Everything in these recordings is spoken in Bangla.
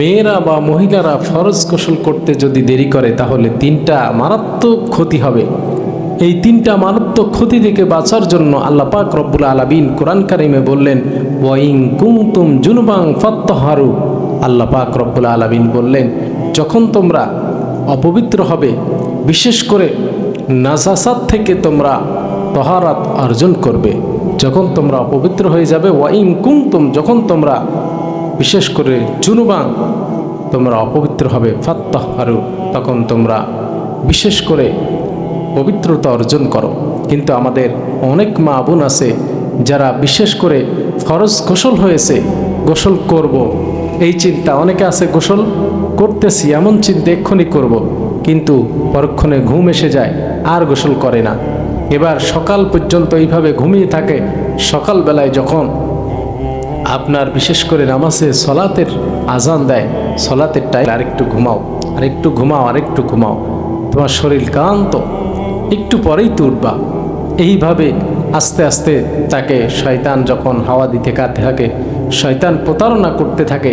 মেয়েরা বা মহিলারা ফরজ গোসল করতে যদি দেরি করে তাহলে তিনটা মারাত্মক ক্ষতি হবে। এই তিনটা মারাত্মক ক্ষতি থেকে বাঁচার জন্য আল্লাহ পাক রব্বুল আলামিন কোরআন কারিমে বললেন, ওয়াইন কুনতুম জুনুবান ফাত্তাহারু। আল্লাহ পাক রব্বুল আলামিন বললেন, যখন তোমরা অপবিত্র হবে, বিশেষ করে নাজাসাত থেকে তোমরা তহারাত অর্জন করবে। যখন তোমরা অপবিত্র হয়ে যাবে, ওয়াইন কুনতুম, যখন তোমরা বিশেষ করে জুনুবান তোমরা অপবিত্র হবে, ফাত্তাহারু, তখন তোমরা বিশেষ করে পবিত্রতা অর্জন করো। কিন্তু আমাদের অনেক মা বোন আছে যারা বিশেষ করে ফরজ গোসল হয়েছে, গোসল করব এই চিন্তা, অনেকে আছে গোসল করতেছি এমন চিন্তা এক্ষুনি করব, কিন্তু পরক্ষণে ঘুম এসে যায় আর গোসল করে না। এবার সকাল পর্যন্ত এইভাবে ঘুমিয়ে থাকে। সকালবেলায় যখন আপনার বিশেষ করে নামাজে সলাতের আজান দেয়, সলাতের টাইম, আরেকটু ঘুমাও, আরেকটু ঘুমাও, আরেকটু ঘুমাও, তোমার শরীর ক্লান্ত, একটু পরেই তো উঠবা। এইভাবে আস্তে আস্তে তাকে শয়তান যখন হাওয়া দিতে থাকে, শয়তান প্রতারণা করতে থাকে।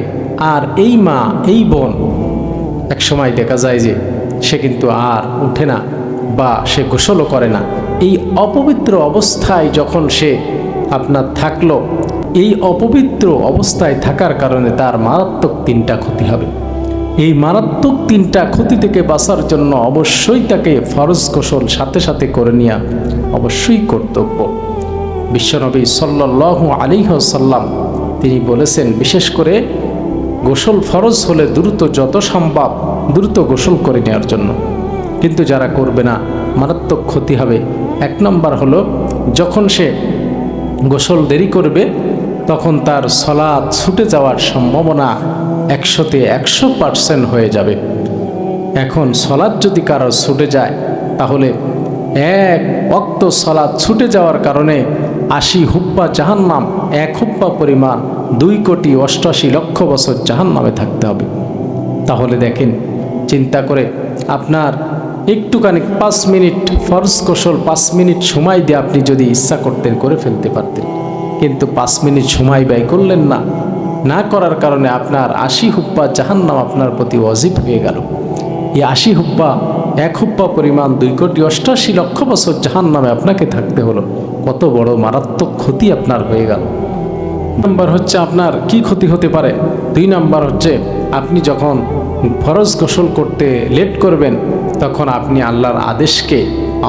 আর এই মা, এই বোন এক সময় দেখা যায় যে সে কিন্তু আর উঠে না বা সে গোসলও করে না। এই অপবিত্র অবস্থায় যখন সে আপনার থাকলো, এই অপবিত্র অবস্থায় থাকার কারণে তার মারাত্মক তিনটা ক্ষতি হবে। এই মারাত্মক তিনটা ক্ষতি থেকে বাঁচার জন্য অবশ্যই তাকে ফরজ গোসল সাথে সাথে করে নেওয়া অবশ্যই কর্তব্য। বিশ্বনবী সাল্লাল্লাহু আলাইহি ওয়াসাল্লাম তিনি বলেছেন, বিশেষ করে গোসল ফরজ হলে দ্রুত, যত সম্ভব দ্রুত গোসল করে নেওয়ার জন্য। কিন্তু যারা করবে না, মারাত্মক ক্ষতি হবে। এক নম্বর হলো, যখন সে গোসল দেরি করবে তখন তার সলাত ছুটে যাওয়ার সম্ভাবনা 100-তে 100% হয়ে যাবে। এখন সলাত যদি কারো ছুটে যায় তাহলে এক ওয়াক্ত সলাত ছুটে যাওয়ার কারণে 80 হুপ্পা জাহান্নাম, 1 হুপ্পা পরিমাণ 2,88,00,000 বছর জাহান্নামে থাকতে হবে। তাহলে দেখেন, চিন্তা করে আপনার একটুখানি 5 মিনিট ফরজ গোসল, 5 মিনিট সময় দিয়ে আপনি যদি ইচ্ছা করতেন করে ফেলতে পারতেন, কিন্তু 5 মিনিট সময় ব্যয় করলেন না। না করার কারণে আপনার 80 হুপ্পা জাহান্নাম আপনার প্রতি ওয়াজিব হয়ে গেল। এই 80 হুপ্পা, 1 হুপ্পা পরিমাণ 2,88,00,000 বছর জাহান্নামে আপনাকে থাকতে হলো। কত বড় মারাত্মক ক্ষতি আপনার হয়ে গেল। নাম্বার হচ্ছে আপনার কি ক্ষতি হতে পারে? 2 নাম্বার হচ্ছে, আপনি যখন ফরজ গোসল করতে লেট করবেন তখন আপনি আল্লাহর আদেশকে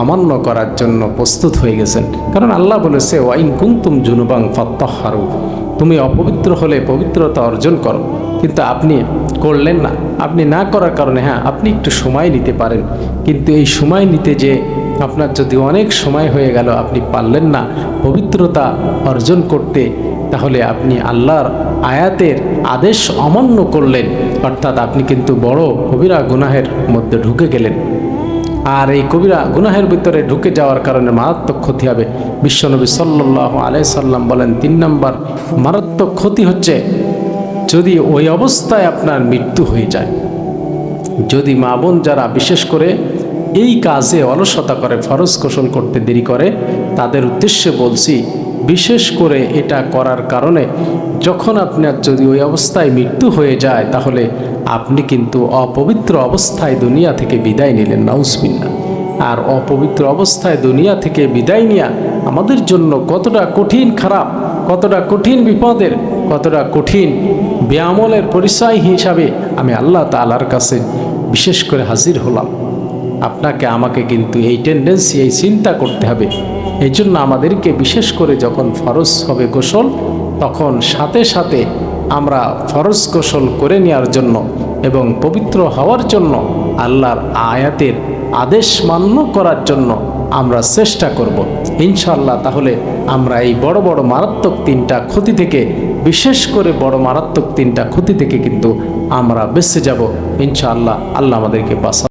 অমান্য করার জন্য প্রস্তুত হয়ে গেছেন। কারণ আল্লাহ বলেছে, ওয়াইন কুনতুম জুনুবান ফাত্তাহারু, তুমি অপবিত্র হলে পবিত্রতা অর্জন করো। কিন্তু আপনি করলেন না। আপনি না করার কারণে, হ্যাঁ, আপনি একটু সময় নিতে পারেন, কিন্তু এই সময় নিতে যে আপনার যদি অনেক সময় হয়ে গেল, আপনি পারলেন না পবিত্রতা অর্জন করতে, তাহলে আপনি আল্লাহর আয়াতের আদেশ অমান্য করলেন, অর্থাৎ আপনি কিন্তু বড় কবিরা গুনাহের মধ্যে ঢুকে গেলেন। আর এই কবিরা গুনাহের ভিতরে ঢুকে যাওয়ার কারণে মারাত্মক ক্ষতি হবে। বিশ্বনবী সাল্লাল্লাহু আলাইহি সাল্লাম বলেন, 3 নম্বর মারাত্মক ক্ষতি হচ্ছে যদি ওই অবস্থায় আপনার মৃত্যু হয়ে যায়। যদি মা বোন যারা বিশেষ করে এই কাজে অলসতা করে, ফরজ গোসল করতে দেরি করে, তাদের উদ্দেশ্যে বলছি, বিশেষ করে এটা করার কারণে যখন আপনার যদি ওই অবস্থায় মৃত্যু হয়ে যায়, তাহলে আপনি কিন্তু অপবিত্র অবস্থায় দুনিয়া থেকে বিদায় নিলেন, নাউজুবিল্লাহ। আর অপবিত্র অবস্থায় দুনিয়া থেকে বিদায় নেওয়া আমাদের জন্য কতটা কঠিন খারাপ, কতটা কঠিন বিপদের, কতটা কঠিন বেআমলের পরিচয় হিসাবে আমি আল্লাহ তাআলার কাছে বিশেষ করে হাজির হলাম। আপনাকে আমাকে কিন্তু এই টেন্ডেন্সি, এই চিন্তা করতে হবে। এই জন্য আমাদেরকে বিশেষ করে যখন ফরজ হবে গোসল, তখন সাথে সাথে আমরা ফরজ গোসল করে নেওয়ার জন্য এবং পবিত্র হওয়ার জন্য আল্লাহর আয়াতের আদেশ মান্য করার জন্য আমরা চেষ্টা করব ইনশাআল্লাহ। তাহলে আমরা এই বড় বড় মারাত্মক 3টা ক্ষতি থেকে, বিশেষ করে বড় মারাত্মক 3টা ক্ষতি থেকে কিন্তু আমরা বেঁচে যাব ইনশাআল্লাহ। আল্লাহ আমাদেরকে বাঁচান।